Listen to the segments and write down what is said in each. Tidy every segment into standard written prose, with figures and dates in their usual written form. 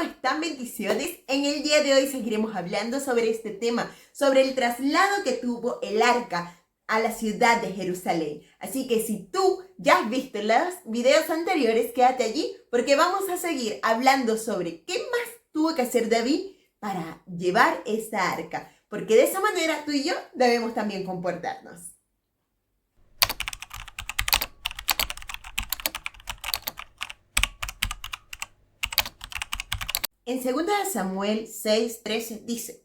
están? Bendiciones. En el día de hoy seguiremos hablando sobre este tema, sobre el traslado que tuvo el arca a la ciudad de Jerusalén. Así que si tú ya has visto los videos anteriores, quédate allí porque vamos a seguir hablando sobre qué más tuvo que hacer David para llevar esta arca, porque de esa manera tú y yo debemos también comportarnos. En 2 Samuel 6:13 dice: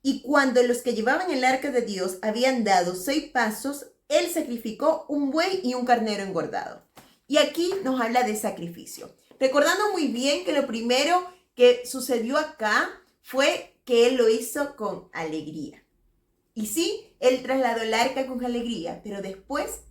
y cuando los que llevaban el arca de Dios habían dado 6 pasos, él sacrificó un buey y un carnero engordado. Y aquí nos habla de sacrificio. Recordando muy bien que lo primero que sucedió acá fue que él lo hizo con alegría. Y sí, él trasladó el arca con alegría, pero después,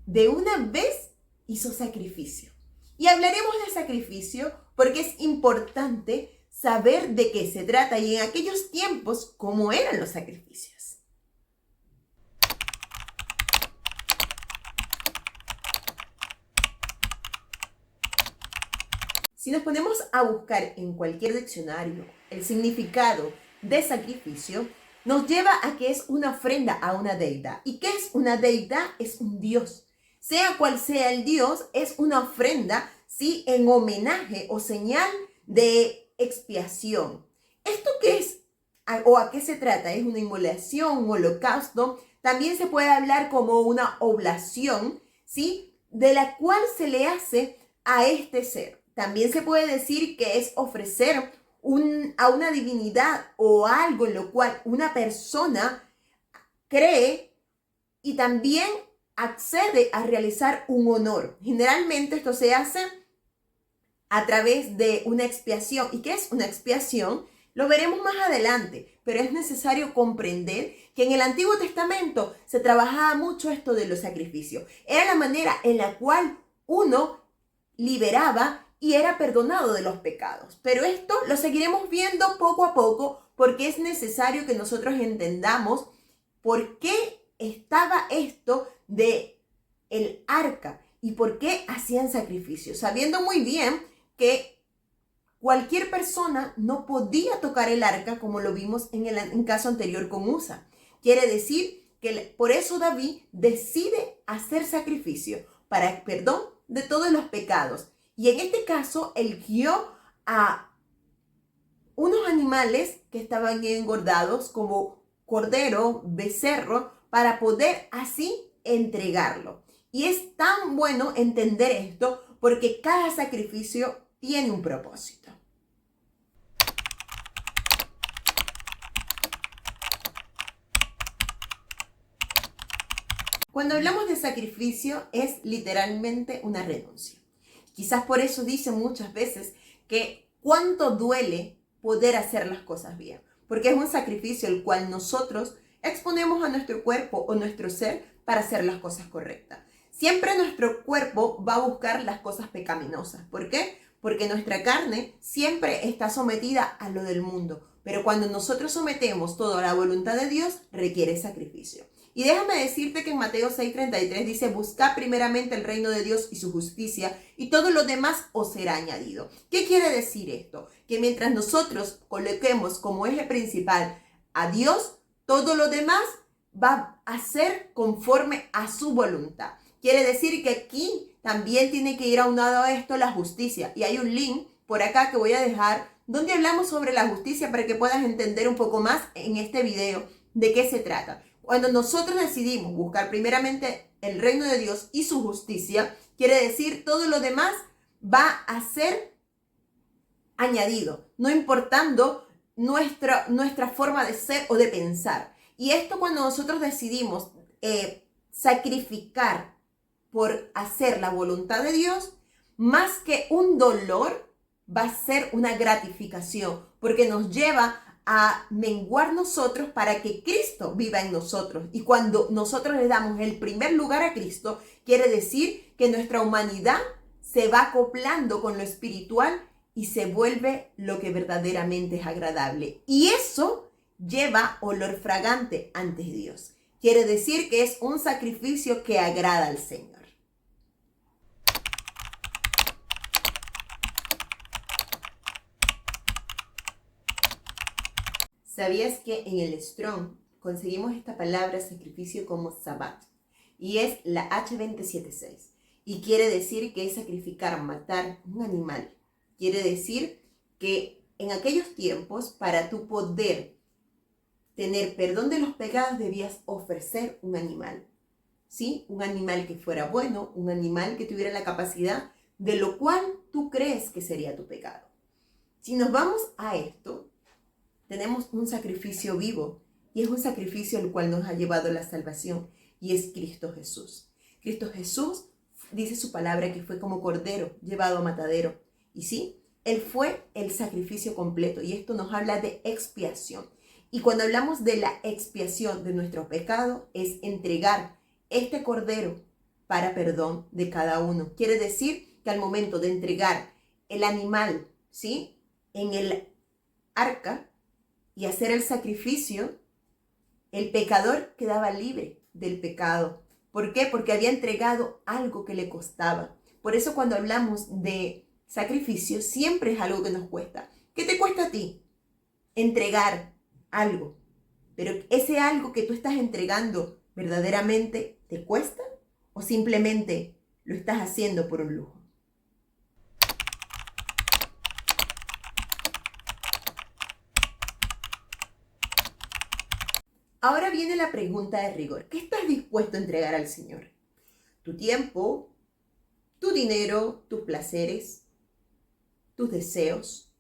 de una vez, hizo sacrificio. Y hablaremos de sacrificio porque es importante saber de qué se trata y en aquellos tiempos cómo eran los sacrificios. Si nos ponemos a buscar en cualquier diccionario el significado de sacrificio, nos lleva a que es una ofrenda a una deidad. ¿Y qué es una deidad? Es un dios. Sea cual sea el dios, es una ofrenda, ¿sí?, en homenaje o señal de expiación. ¿Esto qué es? ¿O a qué se trata? ¿Es una inmolación, un holocausto? También se puede hablar como una oblación, ¿sí?, de la cual se le hace a este ser. También se puede decir que es ofrecer a una divinidad o algo en lo cual una persona cree y también accede a realizar un honor. Generalmente esto se hace a través de una expiación. ¿Y qué es una expiación? Lo veremos más adelante, pero es necesario comprender que en el Antiguo Testamento se trabajaba mucho esto de los sacrificios. Era la manera en la cual uno liberaba y era perdonado de los pecados. Pero esto lo seguiremos viendo poco a poco porque es necesario que nosotros entendamos por qué estaba esto de el arca y por qué hacían sacrificios, sabiendo muy bien que cualquier persona no podía tocar el arca, como lo vimos en el caso anterior con Usa. Quiere decir que por eso David decide hacer sacrificio para el perdón de todos los pecados. Y en este caso, él guió a unos animales que estaban engordados, como cordero, becerro, para poder así entregarlo. Y es tan bueno entender esto porque cada sacrificio tiene un propósito. Cuando hablamos de sacrificio es literalmente una renuncia. Quizás por eso dicen muchas veces que cuánto duele poder hacer las cosas bien, porque es un sacrificio el cual nosotros exponemos a nuestro cuerpo o nuestro ser para hacer las cosas correctas. Siempre nuestro cuerpo va a buscar las cosas pecaminosas. ¿Por qué? Porque nuestra carne siempre está sometida a lo del mundo, pero cuando nosotros sometemos todo a la voluntad de Dios, requiere sacrificio. Y déjame decirte que en Mateo 6:33 dice: buscad primeramente el reino de Dios y su justicia, y todo lo demás os será añadido. ¿Qué quiere decir esto? Que mientras nosotros coloquemos como eje principal a Dios, todo lo demás va a ser conforme a su voluntad. Quiere decir que aquí también tiene que ir aunado a esto la justicia. Y hay un link por acá que voy a dejar donde hablamos sobre la justicia para que puedas entender un poco más en este video de qué se trata. Cuando nosotros decidimos buscar primeramente el reino de Dios y su justicia, quiere decir todo lo demás va a ser añadido, no importando nuestra forma de ser o de pensar. Y esto cuando nosotros decidimos sacrificar por hacer la voluntad de Dios, más que un dolor, va a ser una gratificación, porque nos lleva a menguar nosotros para que Cristo viva en nosotros. Y cuando nosotros le damos el primer lugar a Cristo, quiere decir que nuestra humanidad se va acoplando con lo espiritual y se vuelve lo que verdaderamente es agradable. Y eso lleva olor fragante ante Dios. Quiere decir que es un sacrificio que agrada al Señor. ¿Sabías que en el Strong conseguimos esta palabra sacrificio como Sabbat? Y es la H276. Y quiere decir que es sacrificar, matar un animal. Quiere decir que en aquellos tiempos, para tu poder tener perdón de los pecados, debías ofrecer un animal. ¿Sí? Un animal que fuera bueno, un animal que tuviera la capacidad de lo cual tú crees que sería tu pecado. Si nos vamos a esto, tenemos un sacrificio vivo y es un sacrificio el cual nos ha llevado a la salvación y es Cristo Jesús. Cristo Jesús dice su palabra que fue como cordero llevado a matadero. Y sí, Él fue el sacrificio completo y esto nos habla de expiación. Y cuando hablamos de la expiación de nuestro pecado es entregar este cordero para perdón de cada uno. Quiere decir que al momento de entregar el animal, ¿sí?, en el arca y hacer el sacrificio, el pecador quedaba libre del pecado. ¿Por qué? Porque había entregado algo que le costaba. Por eso cuando hablamos de sacrificio, siempre es algo que nos cuesta. ¿Qué te cuesta a ti? Entregar algo. Pero ese algo que tú estás entregando, ¿verdaderamente te cuesta? ¿O simplemente lo estás haciendo por un lujo? Ahora viene la pregunta de rigor. ¿Qué estás dispuesto a entregar al Señor? ¿Tu tiempo, tu dinero, tus placeres, tus deseos?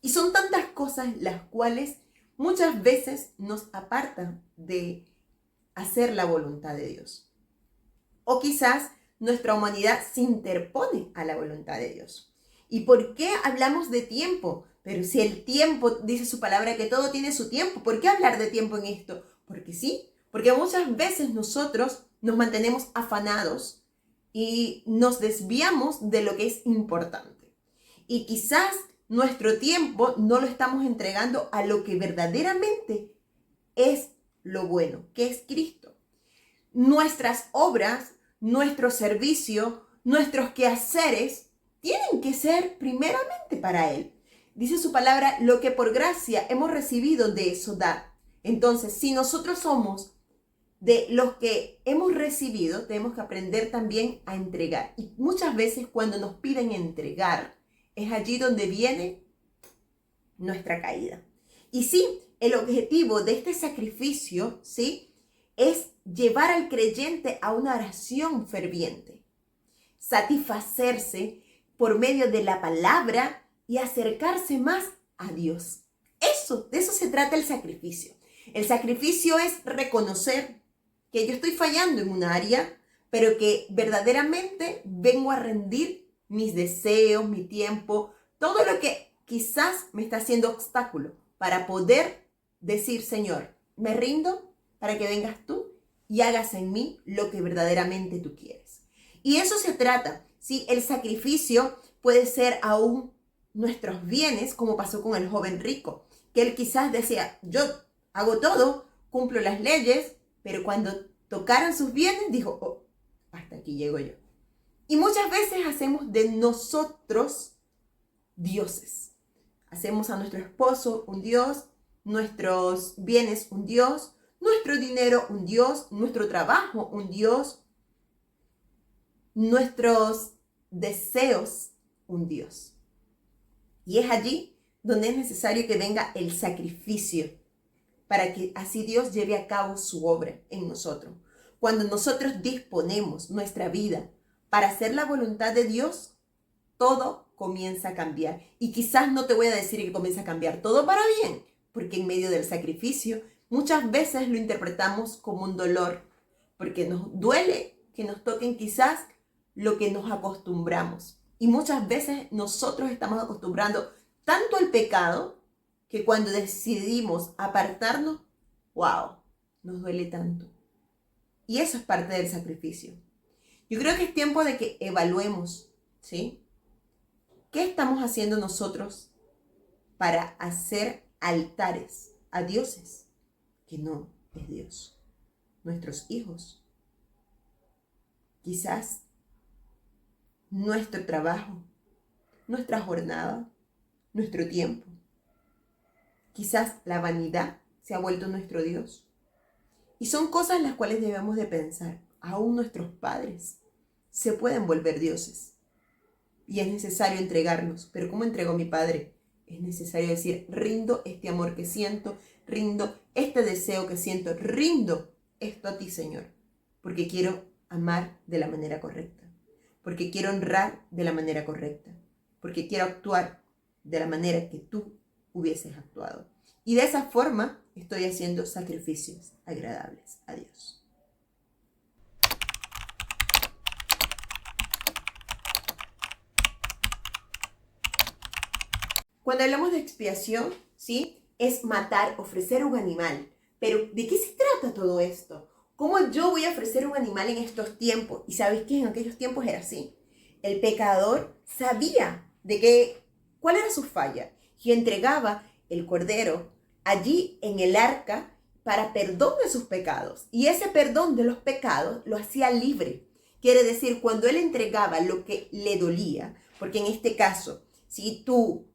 Y son tantas cosas las cuales muchas veces nos apartan de hacer la voluntad de Dios. O quizás nuestra humanidad se interpone a la voluntad de Dios. ¿Y por qué hablamos de tiempo? Pero si el tiempo, dice su palabra, que todo tiene su tiempo, ¿por qué hablar de tiempo en esto? Porque sí, porque muchas veces nosotros nos mantenemos afanados y nos desviamos de lo que es importante. Y quizás nuestro tiempo no lo estamos entregando a lo que verdaderamente es lo bueno, que es Cristo. Nuestras obras, nuestro servicio, nuestros quehaceres tienen que ser primeramente para Él. Dice su palabra, lo que por gracia hemos recibido, de eso dar. Entonces, si nosotros somos de los que hemos recibido, tenemos que aprender también a entregar. Y muchas veces cuando nos piden entregar, es allí donde viene nuestra caída. Y sí, el objetivo de este sacrificio, ¿sí?, es llevar al creyente a una oración ferviente, satisfacerse por medio de la palabra y acercarse más a Dios. De eso se trata el sacrificio. El sacrificio es reconocer que yo estoy fallando en un área, pero que verdaderamente vengo a rendir mis deseos, mi tiempo, todo lo que quizás me está haciendo obstáculo para poder decir, Señor, me rindo para que vengas tú y hagas en mí lo que verdaderamente tú quieres. Y eso se trata, ¿sí? El sacrificio puede ser aún nuestros bienes, como pasó con el joven rico, que él quizás decía, yo hago todo, cumplo las leyes, pero cuando tocaron sus bienes, dijo, oh, hasta aquí llego yo. Y muchas veces hacemos de nosotros dioses. Hacemos a nuestro esposo un dios, nuestros bienes un dios, nuestro dinero un dios, nuestro trabajo un dios, nuestros deseos un dios. Y es allí donde es necesario que venga el sacrificio para que así Dios lleve a cabo su obra en nosotros. Cuando nosotros disponemos nuestra vida para hacer la voluntad de Dios, todo comienza a cambiar. Y quizás no te voy a decir que comienza a cambiar todo para bien, porque en medio del sacrificio muchas veces lo interpretamos como un dolor, porque nos duele que nos toquen quizás lo que nos acostumbramos. Y muchas veces nosotros estamos acostumbrando tanto al pecado que cuando decidimos apartarnos, wow, nos duele tanto. Y eso es parte del sacrificio. Yo creo que es tiempo de que evaluemos, ¿sí?, ¿qué estamos haciendo nosotros para hacer altares a dioses que no es Dios? Nuestros hijos, quizás nuestro trabajo, nuestra jornada, nuestro tiempo. Quizás la vanidad se ha vuelto nuestro Dios. Y son cosas las cuales debemos de pensar. Aún nuestros padres se pueden volver dioses. Y es necesario entregarnos. Pero ¿cómo entregó mi padre? Es necesario decir, rindo este amor que siento, rindo este deseo que siento, rindo esto a ti, Señor. Porque quiero amar de la manera correcta. Porque quiero honrar de la manera correcta. Porque quiero actuar de la manera que tú hubieses actuado. Y de esa forma estoy haciendo sacrificios agradables a Dios. Cuando hablamos de expiación, ¿sí? Es matar, ofrecer un animal. Pero ¿de qué se trata todo esto? ¿Cómo yo voy a ofrecer un animal en estos tiempos? Y sabes que en aquellos tiempos era así. El pecador sabía cuál era su falla y entregaba el cordero allí en el arca para perdón de sus pecados. Y ese perdón de los pecados lo hacía libre. Quiere decir, cuando él entregaba lo que le dolía, porque en este caso, si tú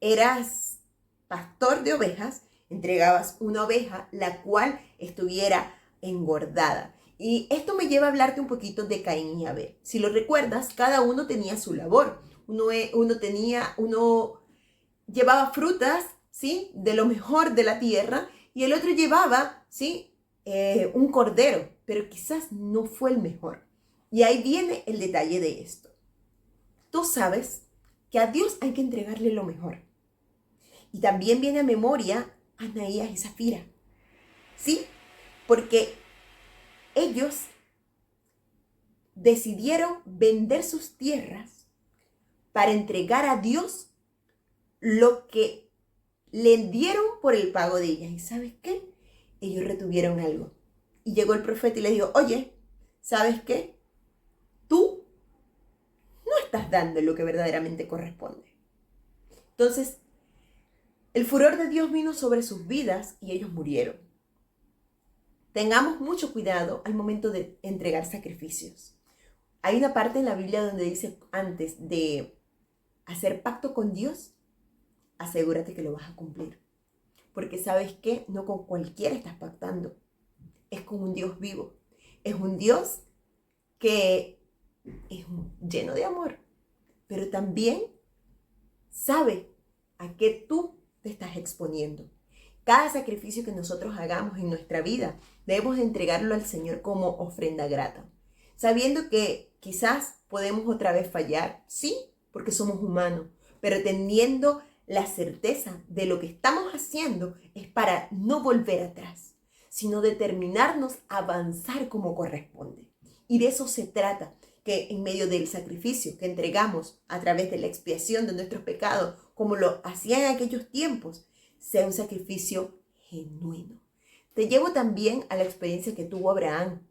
eras pastor de ovejas, entregabas una oveja la cual estuviera engordada. Y esto me lleva a hablarte un poquito de Caín y Abel. Si lo recuerdas, cada uno tenía su labor. Uno llevaba frutas, ¿sí? De lo mejor de la tierra, y el otro llevaba, ¿sí? Un cordero, pero quizás no fue el mejor. Y ahí viene el detalle de esto. Tú sabes que a Dios hay que entregarle lo mejor. Y también viene a memoria Ananías y Zafira, ¿sí? Porque ellos decidieron vender sus tierras para entregar a Dios lo que le dieron por el pago de ellas. ¿Y sabes qué? Ellos retuvieron algo. Y llegó el profeta y le dijo, oye, ¿sabes qué? Tú no estás dando lo que verdaderamente corresponde. Entonces, el furor de Dios vino sobre sus vidas y ellos murieron. Tengamos mucho cuidado al momento de entregar sacrificios. Hay una parte en la Biblia donde dice, antes de hacer pacto con Dios, asegúrate que lo vas a cumplir. Porque ¿sabes qué? No con cualquiera estás pactando. Es con un Dios vivo. Es un Dios que es lleno de amor. Pero también sabe a qué tú te estás exponiendo. Cada sacrificio que nosotros hagamos en nuestra vida, debemos entregarlo al Señor como ofrenda grata. Sabiendo que quizás podemos otra vez fallar, sí, porque somos humanos, pero teniendo la certeza de lo que estamos haciendo es para no volver atrás, sino determinarnos a avanzar como corresponde. Y de eso se trata, que en medio del sacrificio que entregamos a través de la expiación de nuestros pecados, como lo hacían en aquellos tiempos, sea un sacrificio genuino. Te llevo también a la experiencia que tuvo Abraham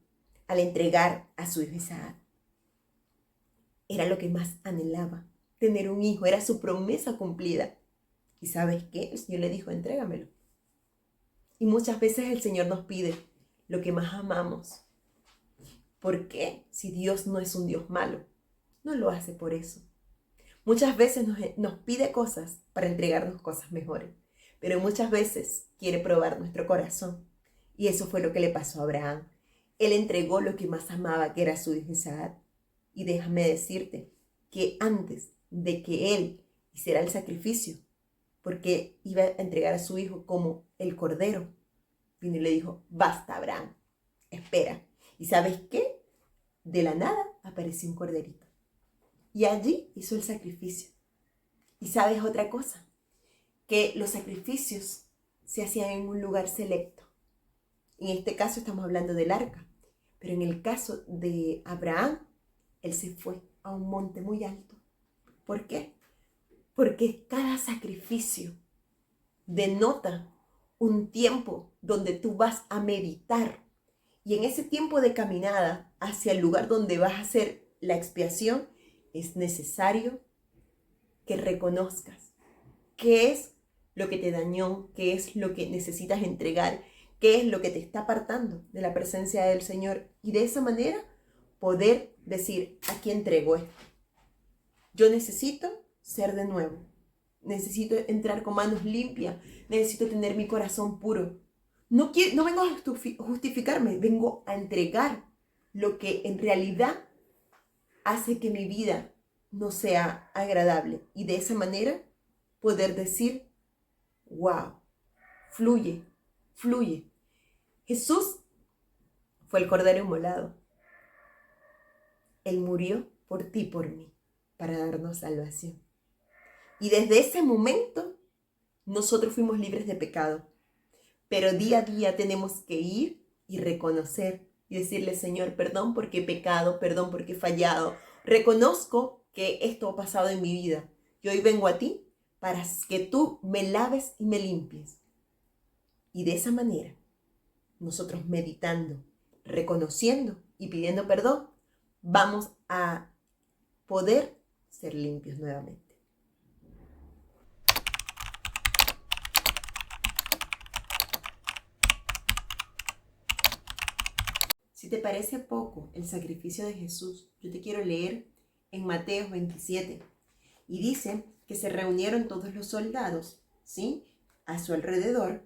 al entregar a su hijo Isaac. Era lo que más anhelaba, tener un hijo, era su promesa cumplida. ¿Y sabes qué? El Señor le dijo, entrégamelo. Y muchas veces el Señor nos pide lo que más amamos. ¿Por qué? Si Dios no es un Dios malo, no lo hace por eso. Muchas veces nos pide cosas para entregarnos cosas mejores, pero muchas veces quiere probar nuestro corazón. Y eso fue lo que le pasó a Abraham. Él entregó lo que más amaba, que era su hijo Isaac. Y déjame decirte que antes de que él hiciera el sacrificio, porque iba a entregar a su hijo como el cordero, vino y le dijo, basta, Abraham, espera. ¿Y sabes qué? De la nada apareció un corderito. Y allí hizo el sacrificio. ¿Y sabes otra cosa? Que los sacrificios se hacían en un lugar selecto. En este caso estamos hablando del arca. Pero en el caso de Abraham, él se fue a un monte muy alto. ¿Por qué? Porque cada sacrificio denota un tiempo donde tú vas a meditar. Y en ese tiempo de caminada hacia el lugar donde vas a hacer la expiación, es necesario que reconozcas qué es lo que te dañó, qué es lo que necesitas entregar, qué es lo que te está apartando de la presencia del Señor. Y de esa manera poder decir, aquí entrego esto. Yo necesito ser de nuevo. necesito entrar con manos limpias, necesito tener mi corazón puro. No vengo a justificarme, vengo a entregar lo que en realidad hace que mi vida no sea agradable. Y de esa manera poder decir, wow, fluye, fluye. Jesús fue el Cordero inmolado. Él murió por ti y por mí para darnos salvación. Y desde ese momento nosotros fuimos libres de pecado. Pero día a día tenemos que ir y reconocer y decirle, Señor, perdón porque he pecado, perdón porque he fallado. Reconozco que esto ha pasado en mi vida. Y hoy vengo a ti para que tú me laves y me limpies. Y de esa manera, nosotros meditando, reconociendo y pidiendo perdón, vamos a poder ser limpios nuevamente. Si te parece poco el sacrificio de Jesús, yo te quiero leer en Mateo 27. Y dice que se reunieron todos los soldados, ¿sí?, a su alrededor,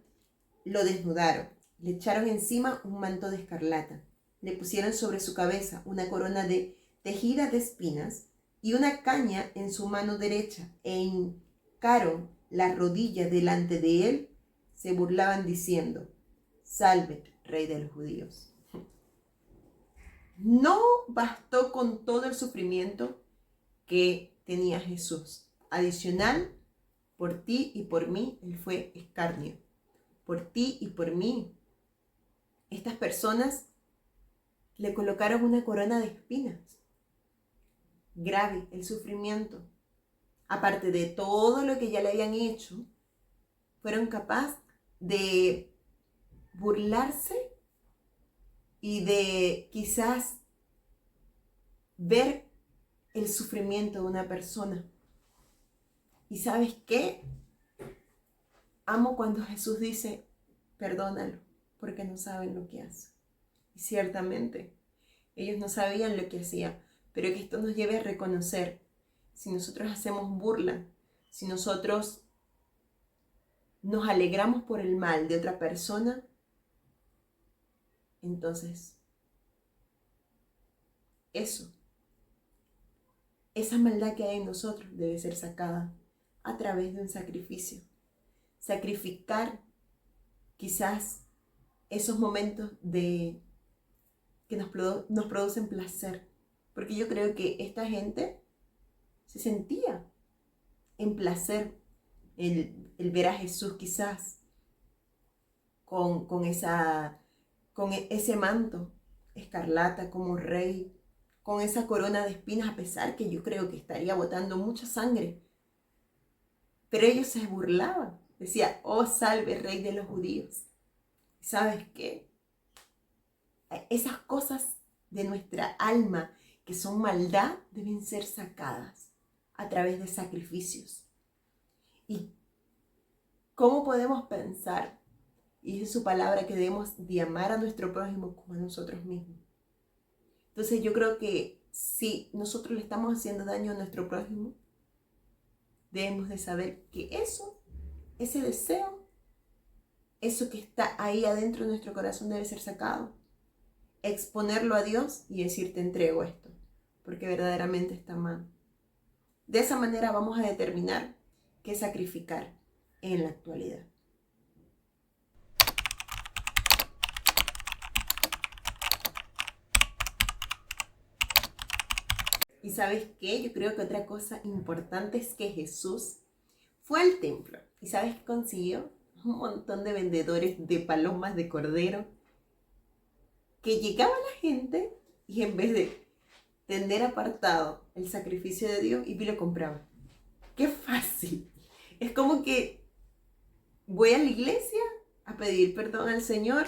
lo desnudaron, le echaron encima un manto de escarlata, le pusieron sobre su cabeza una corona tejida de espinas y una caña en su mano derecha, e hincaron la rodilla delante de él, se burlaban diciendo, Salve, Rey de los Judíos. No bastó con todo el sufrimiento que tenía Jesús. Adicional, por ti y por mí, Él fue escarnio. Por ti y por mí, estas personas le colocaron una corona de espinas. Grave el sufrimiento. Aparte de todo lo que ya le habían hecho, fueron capaces de burlarse y de quizás ver el sufrimiento de una persona. ¿Y sabes qué? Amo cuando Jesús dice, perdónalo, porque no saben lo que hacen. Y ciertamente, ellos no sabían lo que hacían, pero que esto nos lleve a reconocer, si nosotros hacemos burla, si nosotros nos alegramos por el mal de otra persona, entonces esa maldad que hay en nosotros debe ser sacada a través de un sacrificio. Sacrificar quizás esos momentos que nos producen placer. Porque yo creo que esta gente se sentía en placer el ver a Jesús quizás con ese manto escarlata como rey, con esa corona de espinas, a pesar que yo creo que estaría botando mucha sangre. Pero ellos se burlaban. Decía, oh, salve, Rey de los Judíos. ¿Sabes qué? Esas cosas de nuestra alma que son maldad deben ser sacadas a través de sacrificios. ¿Y cómo podemos pensar? Y es su palabra que debemos de amar a nuestro prójimo como a nosotros mismos. Entonces yo creo que si nosotros le estamos haciendo daño a nuestro prójimo, debemos de saber que ese deseo, eso que está ahí adentro de nuestro corazón debe ser sacado. Exponerlo a Dios y decir, te entrego esto, porque verdaderamente está mal. De esa manera vamos a determinar qué sacrificar en la actualidad. ¿Y sabes qué? Yo creo que otra cosa importante es que Jesús fue al templo. ¿Y sabes qué consiguió? Un montón de vendedores de palomas de cordero, que llegaba la gente y en vez de tener apartado el sacrificio de Dios, y lo compraban. ¡Qué fácil! Es como que voy a la iglesia a pedir perdón al Señor,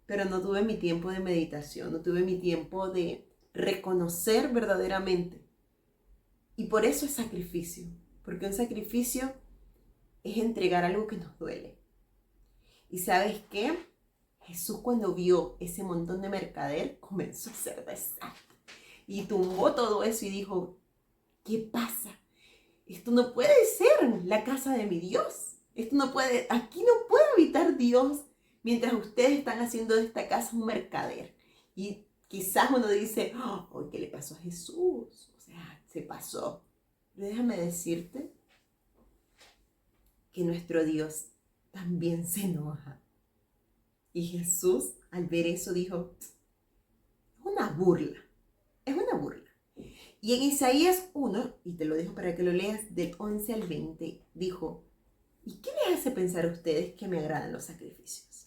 pero no tuve mi tiempo de meditación, no tuve mi tiempo de reconocer verdaderamente. Y por eso es sacrificio, porque un sacrificio es entregar algo que nos duele. ¿Y sabes qué? Jesús, cuando vio ese montón de mercader, comenzó a hacer desastre y tumbó todo eso y dijo, ¿qué pasa? esto no puede ser la casa de mi Dios. Aquí no puede habitar Dios mientras ustedes están haciendo de esta casa un mercader. Y quizás uno dice, oh, ¿qué le pasó a Jesús? O sea, se pasó. Pero déjame decirte que nuestro Dios también se enoja. Y Jesús, al ver eso, dijo, es una burla. Y en Isaías 1, y te lo dejo para que lo leas, del 11 al 20, dijo, ¿y qué les hace pensar a ustedes que me agradan los sacrificios?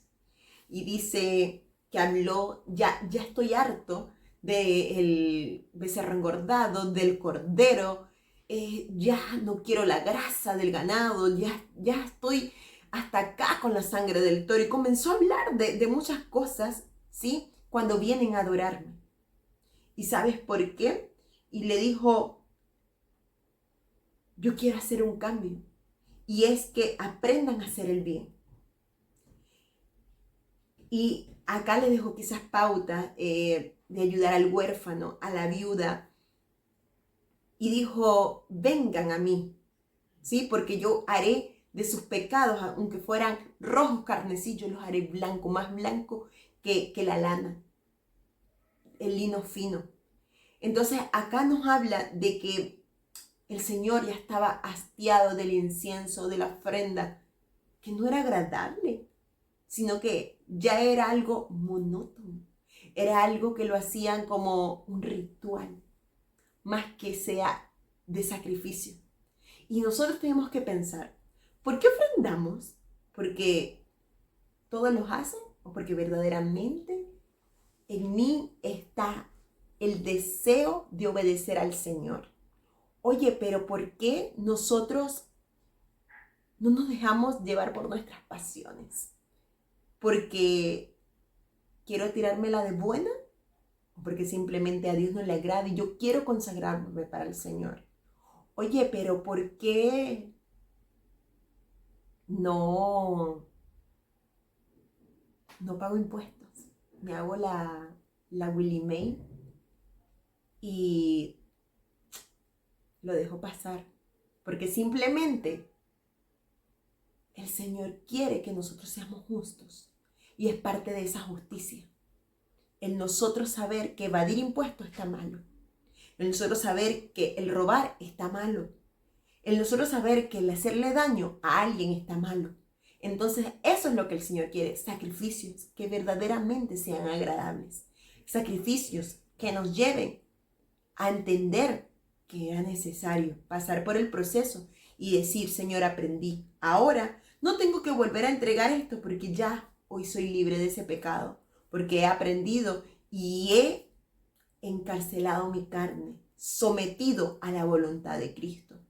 Y dice que habló, ya estoy harto del becerro engordado, del cordero, ya no quiero la grasa del ganado, ya estoy hasta acá con la sangre del toro. Y comenzó a hablar de muchas cosas, ¿sí? Cuando vienen a adorarme. ¿Y sabes por qué? Y le dijo, yo quiero hacer un cambio. Y es que aprendan a hacer el bien. Y acá le dejo quizás pauta de ayudar al huérfano, a la viuda. Y dijo, vengan a mí, ¿sí? Porque yo haré de sus pecados, aunque fueran rojos carnecillos, los haré blanco, más blanco que la lana, el lino fino. Entonces acá nos habla de que el Señor ya estaba hastiado del incienso, de la ofrenda, que no era agradable, sino que ya era algo monótono. Era algo que lo hacían como un ritual, más que sea de sacrificio. Y nosotros tenemos que pensar, ¿por qué ofrendamos? ¿Porque todos los hacen? ¿O porque verdaderamente en mí está el deseo de obedecer al Señor? Oye, pero ¿por qué nosotros no nos dejamos llevar por nuestras pasiones? ¿Porque quiero tirármela de buena? ¿O porque simplemente a Dios no le agrada y yo quiero consagrarme para el Señor? Oye, pero ¿por qué no pago impuestos? Me hago la Willie Mae y lo dejo pasar. Porque simplemente el Señor quiere que nosotros seamos justos. Y es parte de esa justicia. El nosotros saber que evadir impuestos está malo. El nosotros saber que el robar está malo. El nosotros saber que el hacerle daño a alguien está malo. Entonces eso es lo que el Señor quiere. Sacrificios que verdaderamente sean agradables. Sacrificios que nos lleven a entender que era necesario pasar por el proceso y decir, Señor, aprendí. Ahora no tengo que volver a entregar esto porque ya hoy soy libre de ese pecado, porque he aprendido y he encarcelado mi carne, sometido a la voluntad de Cristo.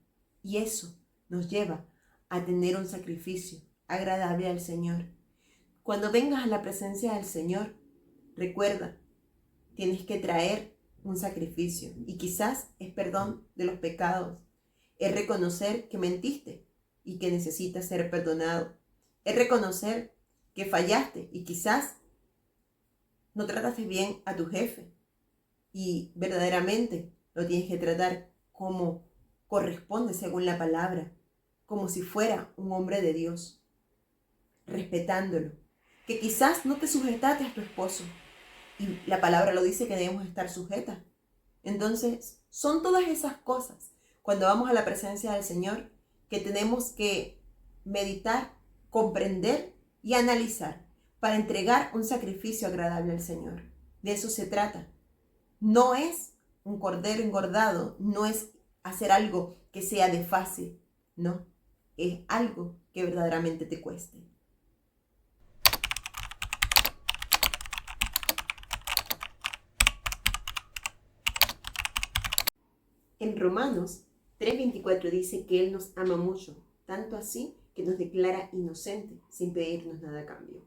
Y eso nos lleva a tener un sacrificio agradable al Señor. Cuando vengas a la presencia del Señor, recuerda, tienes que traer un sacrificio y quizás es perdón de los pecados, es reconocer que mentiste y que necesitas ser perdonado, es reconocer que fallaste y quizás no trataste bien a tu jefe y verdaderamente lo tienes que tratar como corresponde según la palabra, como si fuera un hombre de Dios, respetándolo, que quizás no te sujetaste a tu esposo y la palabra lo dice que debemos estar sujetas. Entonces, son todas esas cosas cuando vamos a la presencia del Señor que tenemos que meditar, comprender y analizar para entregar un sacrificio agradable al Señor. De eso se trata. No es un cordero engordado, no es hacer algo que sea de fácil, no, es algo que verdaderamente te cueste. En Romanos 3:24 dice que Él nos ama mucho, tanto así que nos declara inocentes sin pedirnos nada a cambio.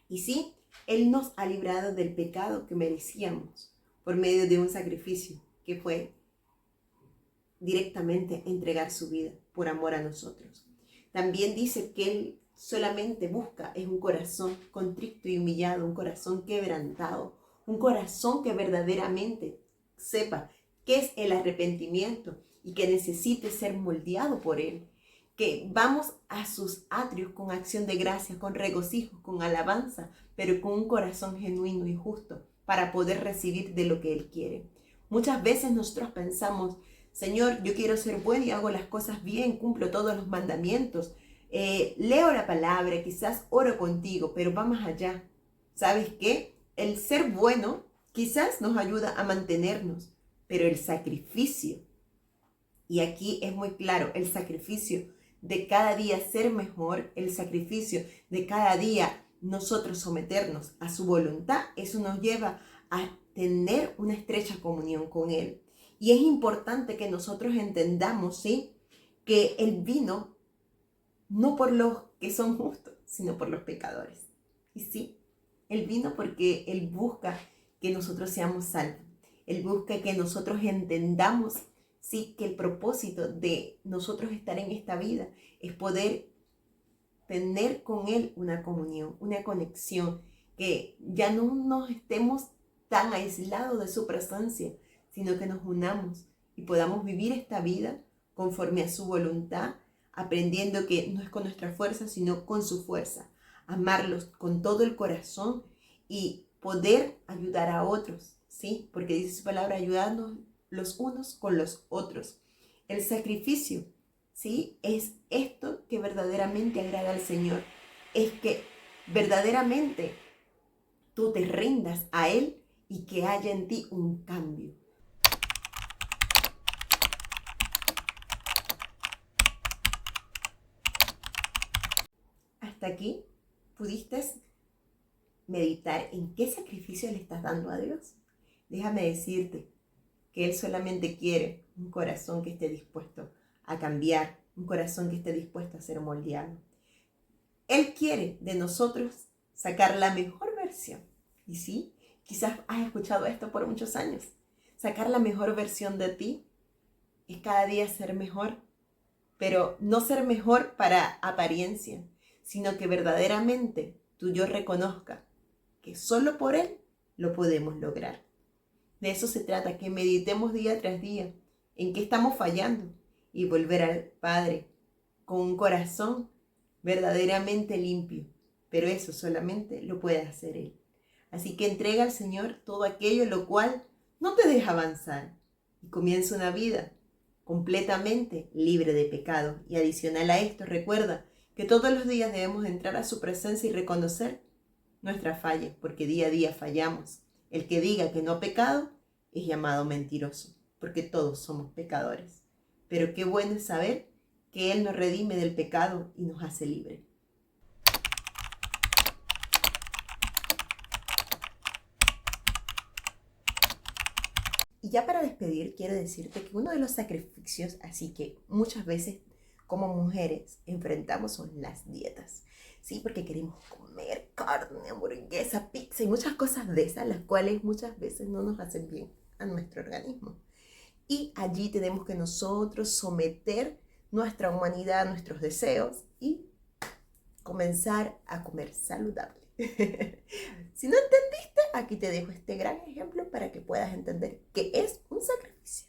Y sí, Él nos ha librado del pecado que merecíamos por medio de un sacrificio que fue directamente entregar su vida por amor a nosotros. También dice que Él solamente busca es un corazón contrito y humillado, un corazón quebrantado, un corazón que verdaderamente sepa qué es el arrepentimiento y que necesite ser moldeado por Él. Que vamos a sus atrios con acción de gracia, con regocijo, con alabanza, pero con un corazón genuino y justo para poder recibir de lo que Él quiere. Muchas veces nosotros pensamos, Señor, yo quiero ser bueno y hago las cosas bien, cumplo todos los mandamientos, leo la palabra, quizás oro contigo, pero va más allá. ¿Sabes qué? El ser bueno quizás nos ayuda a mantenernos, pero el sacrificio, y aquí es muy claro, el sacrificio de cada día ser mejor, el sacrificio de cada día nosotros someternos a su voluntad, eso nos lleva a tener una estrecha comunión con Él. Y es importante que nosotros entendamos, ¿sí?, que Él vino no por los que son justos, sino por los pecadores. Y sí, Él vino porque Él busca que nosotros seamos salvos. Él busca que nosotros entendamos, sí, que el propósito de nosotros estar en esta vida es poder tener con Él una comunión, una conexión, que ya no nos estemos tan aislados de su presencia, sino que nos unamos y podamos vivir esta vida conforme a su voluntad, aprendiendo que no es con nuestra fuerza, sino con su fuerza. Amarlos con todo el corazón y poder ayudar a otros, ¿sí? Porque dice su palabra, ayudarnos los unos con los otros. El sacrificio, ¿sí?, es esto que verdaderamente agrada al Señor. Es que verdaderamente tú te rindas a Él y que haya en ti un cambio. Hasta aquí, ¿pudiste meditar en qué sacrificio le estás dando a Dios? Déjame decirte que Él solamente quiere un corazón que esté dispuesto a cambiar, un corazón que esté dispuesto a ser moldeado. Él quiere de nosotros sacar la mejor versión. Y sí, quizás has escuchado esto por muchos años. Sacar la mejor versión de ti es cada día ser mejor, pero no ser mejor para apariencia, sino que verdaderamente tú y yo reconozca que solo por Él lo podemos lograr. De eso se trata, que meditemos día tras día en qué estamos fallando y volver al Padre con un corazón verdaderamente limpio. Pero eso solamente lo puede hacer Él. Así que entrega al Señor todo aquello lo cual no te deja avanzar y comienza una vida completamente libre de pecado. Y adicional a esto, recuerda que todos los días debemos entrar a su presencia y reconocer nuestras fallas, porque día a día fallamos. El que diga que no ha pecado es llamado mentiroso, porque todos somos pecadores. Pero qué bueno es saber que Él nos redime del pecado y nos hace libres. Y ya para despedir, quiero decirte que uno de los sacrificios, así que muchas veces como mujeres enfrentamos, son las dietas. Sí, porque queremos comer carne, hamburguesa, pizza y muchas cosas de esas, las cuales muchas veces no nos hacen bien a nuestro organismo. Y allí tenemos que nosotros someter nuestra humanidad, nuestros deseos y comenzar a comer saludable. Si no entendiste, aquí te dejo este gran ejemplo para que puedas entender que es un sacrificio.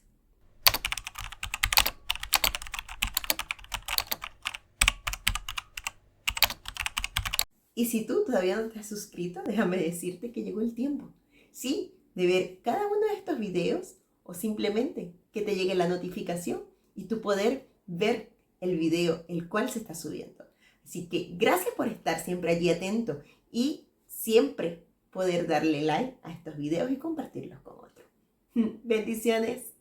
Y si tú todavía no te has suscrito, déjame decirte que llegó el tiempo, sí, de ver cada uno de estos videos o simplemente que te llegue la notificación y tú poder ver el video el cual se está subiendo. Así que gracias por estar siempre allí atento y siempre poder darle like a estos videos y compartirlos con otros. Bendiciones.